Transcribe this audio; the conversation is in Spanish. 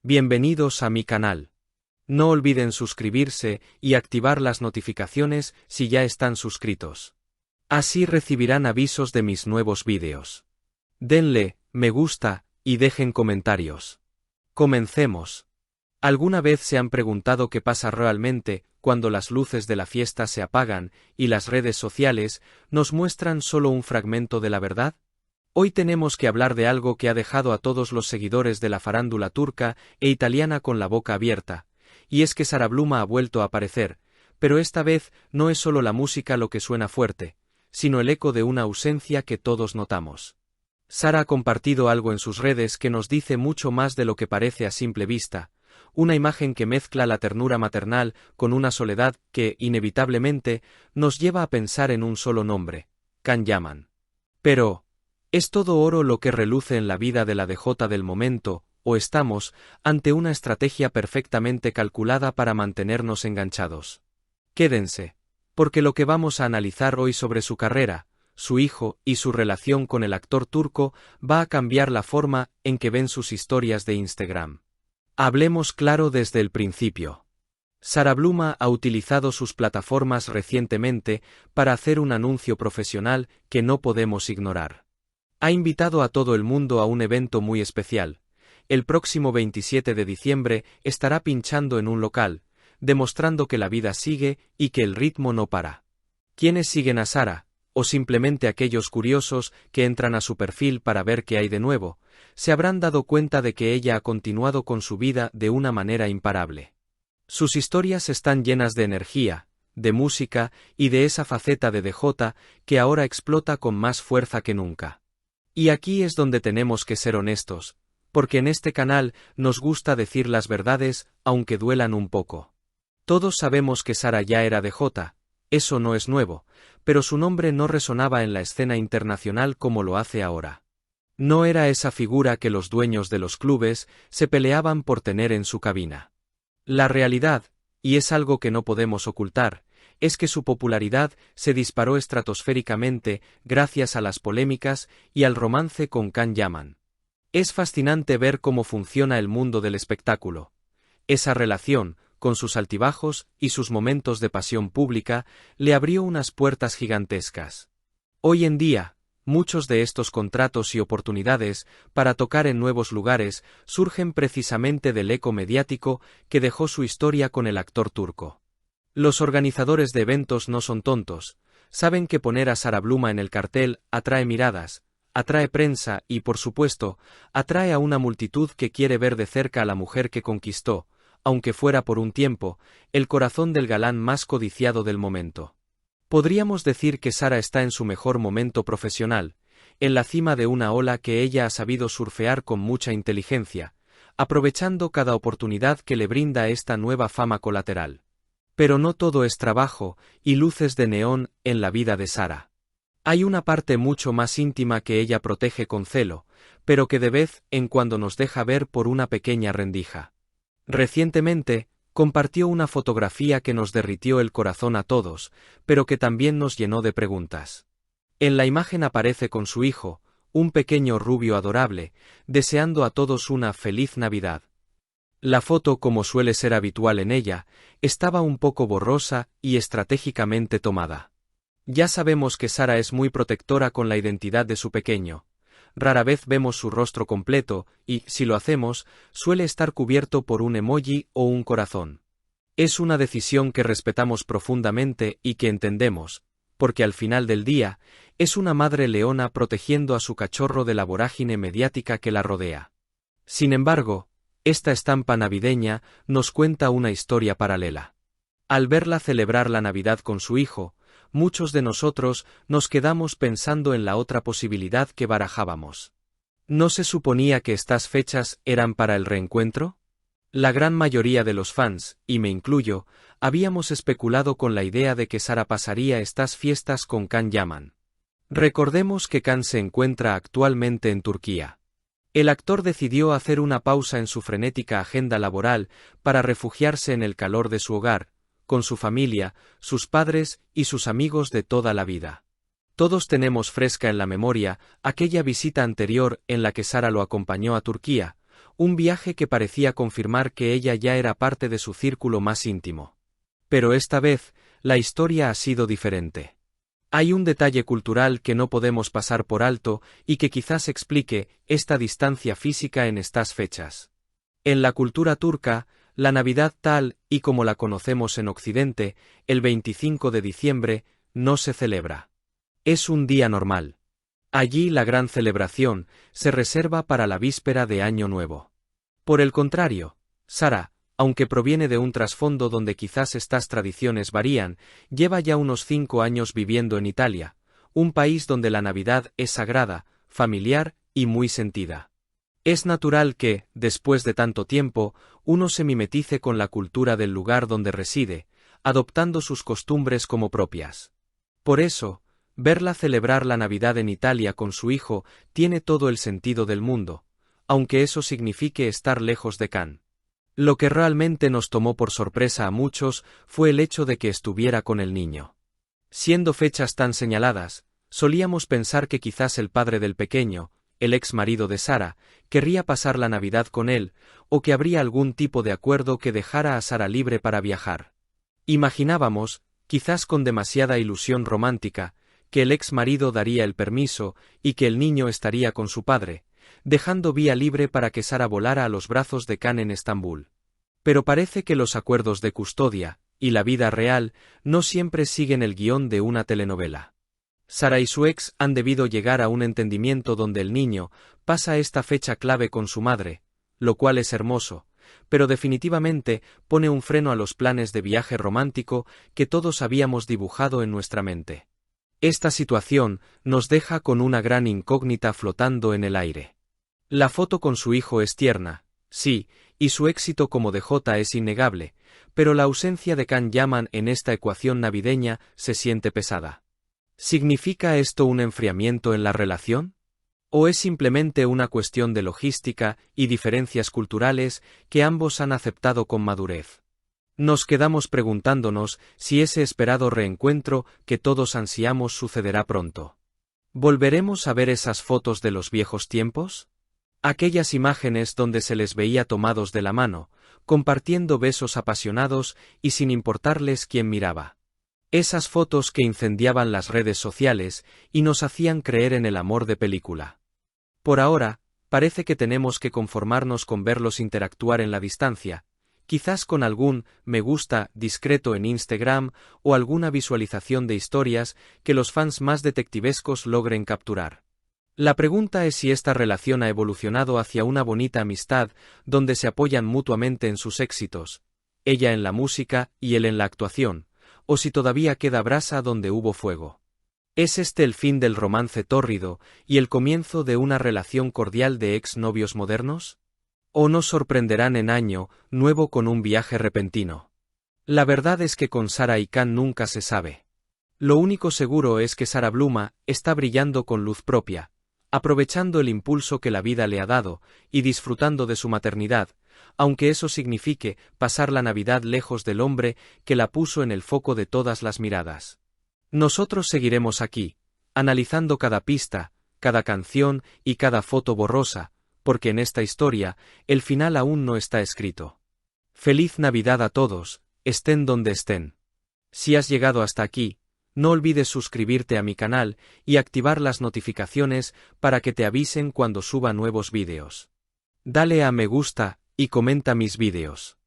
Bienvenidos a mi canal. No olviden suscribirse y activar las notificaciones si ya están suscritos. Así recibirán avisos de mis nuevos vídeos. Denle me gusta y dejen comentarios. Comencemos. ¿Alguna vez se han preguntado qué pasa realmente cuando las luces de la fiesta se apagan y las redes sociales nos muestran solo un fragmento de la verdad? Hoy tenemos que hablar de algo que ha dejado a todos los seguidores de la farándula turca e italiana con la boca abierta, y es que Sara Bluma ha vuelto a aparecer, pero esta vez no es solo la música lo que suena fuerte, sino el eco de una ausencia que todos notamos. Sara ha compartido algo en sus redes que nos dice mucho más de lo que parece a simple vista, una imagen que mezcla la ternura maternal con una soledad que, inevitablemente, nos lleva a pensar en un solo nombre, Can Yaman. Pero, ¿es todo oro lo que reluce en la vida de la DJ del momento, o estamos ante una estrategia perfectamente calculada para mantenernos enganchados? Quédense, porque lo que vamos a analizar hoy sobre su carrera, su hijo y su relación con el actor turco va a cambiar la forma en que ven sus historias de Instagram. Hablemos claro desde el principio. Sara Bluma ha utilizado sus plataformas recientemente para hacer un anuncio profesional que no podemos ignorar. Ha invitado a todo el mundo a un evento muy especial. El próximo 27 de diciembre estará pinchando en un local, demostrando que la vida sigue y que el ritmo no para. ¿Quiénes siguen a Sara, o simplemente aquellos curiosos que entran a su perfil para ver qué hay de nuevo, se habrán dado cuenta de que ella ha continuado con su vida de una manera imparable? Sus historias están llenas de energía, de música y de esa faceta de DJ que ahora explota con más fuerza que nunca. Y aquí es donde tenemos que ser honestos, porque en este canal nos gusta decir las verdades, aunque duelan un poco. Todos sabemos que Sara ya era DJ, eso no es nuevo, pero su nombre no resonaba en la escena internacional como lo hace ahora. No era esa figura que los dueños de los clubes se peleaban por tener en su cabina. La realidad, y es algo que no podemos ocultar, es que su popularidad se disparó estratosféricamente gracias a las polémicas y al romance con Can Yaman. Es fascinante ver cómo funciona el mundo del espectáculo. Esa relación, con sus altibajos y sus momentos de pasión pública, le abrió unas puertas gigantescas. Hoy en día, muchos de estos contratos y oportunidades para tocar en nuevos lugares surgen precisamente del eco mediático que dejó su historia con el actor turco. Los organizadores de eventos no son tontos, saben que poner a Sara Bluma en el cartel atrae miradas, atrae prensa y, por supuesto, atrae a una multitud que quiere ver de cerca a la mujer que conquistó, aunque fuera por un tiempo, el corazón del galán más codiciado del momento. Podríamos decir que Sara está en su mejor momento profesional, en la cima de una ola que ella ha sabido surfear con mucha inteligencia, aprovechando cada oportunidad que le brinda esta nueva fama colateral. Pero no todo es trabajo y luces de neón en la vida de Sara. Hay una parte mucho más íntima que ella protege con celo, pero que de vez en cuando nos deja ver por una pequeña rendija. Recientemente, compartió una fotografía que nos derritió el corazón a todos, pero que también nos llenó de preguntas. En la imagen aparece con su hijo, un pequeño rubio adorable, deseando a todos una feliz Navidad. La foto, como suele ser habitual en ella, estaba un poco borrosa y estratégicamente tomada. Ya sabemos que Sara es muy protectora con la identidad de su pequeño. Rara vez vemos su rostro completo y, si lo hacemos, suele estar cubierto por un emoji o un corazón. Es una decisión que respetamos profundamente y que entendemos, porque al final del día, es una madre leona protegiendo a su cachorro de la vorágine mediática que la rodea. Sin embargo, esta estampa navideña nos cuenta una historia paralela. Al verla celebrar la Navidad con su hijo, muchos de nosotros nos quedamos pensando en la otra posibilidad que barajábamos. ¿No se suponía que estas fechas eran para el reencuentro? La gran mayoría de los fans, y me incluyo, habíamos especulado con la idea de que Sara pasaría estas fiestas con Can Yaman. Recordemos que Can se encuentra actualmente en Turquía. El actor decidió hacer una pausa en su frenética agenda laboral para refugiarse en el calor de su hogar, con su familia, sus padres y sus amigos de toda la vida. Todos tenemos fresca en la memoria aquella visita anterior en la que Sara lo acompañó a Turquía, un viaje que parecía confirmar que ella ya era parte de su círculo más íntimo. Pero esta vez, la historia ha sido diferente. Hay un detalle cultural que no podemos pasar por alto y que quizás explique esta distancia física en estas fechas. En la cultura turca, la Navidad tal y como la conocemos en Occidente, el 25 de diciembre, no se celebra. Es un día normal. Allí la gran celebración se reserva para la víspera de Año Nuevo. Por el contrario, Sara, aunque proviene de un trasfondo donde quizás estas tradiciones varían, lleva ya unos 5 años viviendo en Italia, un país donde la Navidad es sagrada, familiar y muy sentida. Es natural que, después de tanto tiempo, uno se mimetice con la cultura del lugar donde reside, adoptando sus costumbres como propias. Por eso, verla celebrar la Navidad en Italia con su hijo tiene todo el sentido del mundo, aunque eso signifique estar lejos de Cannes. Lo que realmente nos tomó por sorpresa a muchos fue el hecho de que estuviera con el niño. Siendo fechas tan señaladas, solíamos pensar que quizás el padre del pequeño, el ex marido de Sara, querría pasar la Navidad con él, o que habría algún tipo de acuerdo que dejara a Sara libre para viajar. Imaginábamos, quizás con demasiada ilusión romántica, que el ex marido daría el permiso y que el niño estaría con su padre, dejando vía libre para que Sara volara a los brazos de Can en Estambul. Pero parece que los acuerdos de custodia, y la vida real, no siempre siguen el guión de una telenovela. Sara y su ex han debido llegar a un entendimiento donde el niño pasa esta fecha clave con su madre, lo cual es hermoso, pero definitivamente pone un freno a los planes de viaje romántico que todos habíamos dibujado en nuestra mente. Esta situación nos deja con una gran incógnita flotando en el aire. La foto con su hijo es tierna, sí, y su éxito como DJ es innegable, pero la ausencia de Can Yaman en esta ecuación navideña se siente pesada. ¿Significa esto un enfriamiento en la relación? ¿O es simplemente una cuestión de logística y diferencias culturales que ambos han aceptado con madurez? Nos quedamos preguntándonos si ese esperado reencuentro que todos ansiamos sucederá pronto. ¿Volveremos a ver esas fotos de los viejos tiempos? Aquellas imágenes donde se les veía tomados de la mano, compartiendo besos apasionados y sin importarles quién miraba. Esas fotos que incendiaban las redes sociales y nos hacían creer en el amor de película. Por ahora, parece que tenemos que conformarnos con verlos interactuar en la distancia, quizás con algún me gusta discreto en Instagram o alguna visualización de historias que los fans más detectivescos logren capturar. La pregunta es si esta relación ha evolucionado hacia una bonita amistad donde se apoyan mutuamente en sus éxitos, ella en la música y él en la actuación, o si todavía queda brasa donde hubo fuego. ¿Es este el fin del romance tórrido y el comienzo de una relación cordial de ex novios modernos? ¿O nos sorprenderán en Año Nuevo con un viaje repentino? La verdad es que con Sara y Can nunca se sabe. Lo único seguro es que Sara Bluma está brillando con luz propia, aprovechando el impulso que la vida le ha dado y disfrutando de su maternidad, aunque eso signifique pasar la Navidad lejos del hombre que la puso en el foco de todas las miradas. Nosotros seguiremos aquí, analizando cada pista, cada canción y cada foto borrosa, porque en esta historia, el final aún no está escrito. Feliz Navidad a todos, estén donde estén. Si has llegado hasta aquí, no olvides suscribirte a mi canal y activar las notificaciones para que te avisen cuando suba nuevos vídeos. Dale a me gusta y comenta mis vídeos.